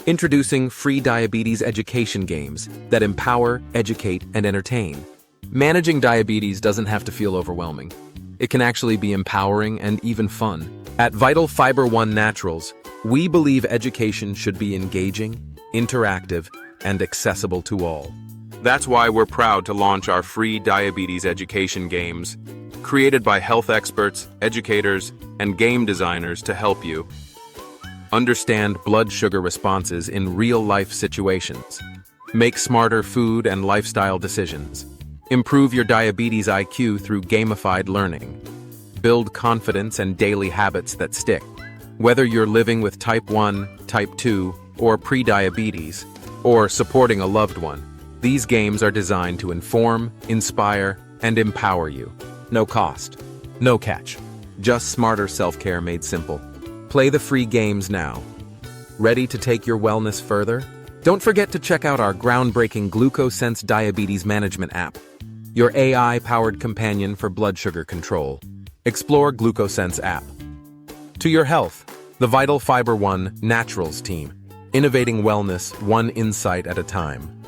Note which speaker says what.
Speaker 1: Introducing free diabetes education games that empower, educate, and entertain. Managing diabetes doesn't have to feel overwhelming. It can actually be empowering and even fun. At Vital Fiber One Naturals, we believe education should be engaging, interactive, and accessible to all.
Speaker 2: That's why we're proud to launch our free diabetes education games, created by health experts, educators, and game designers to help you understand blood sugar responses in real-life situations, make smarter food and lifestyle decisions, improve your diabetes IQ through gamified learning, build confidence and daily habits that stick. Whether you're living with type 1, type 2, or pre-diabetes, or supporting a loved one, these games are designed to inform, inspire, and empower you. No cost, no catch, just smarter self-care made simple. Play the free games now. Ready to take your wellness further? Don't forget to check out our groundbreaking GlucoSense diabetes management app, your AI-powered companion for blood sugar control. Explore GlucoSense app. To your health, the Vital Fiber One Naturals team, innovating wellness one insight at a time.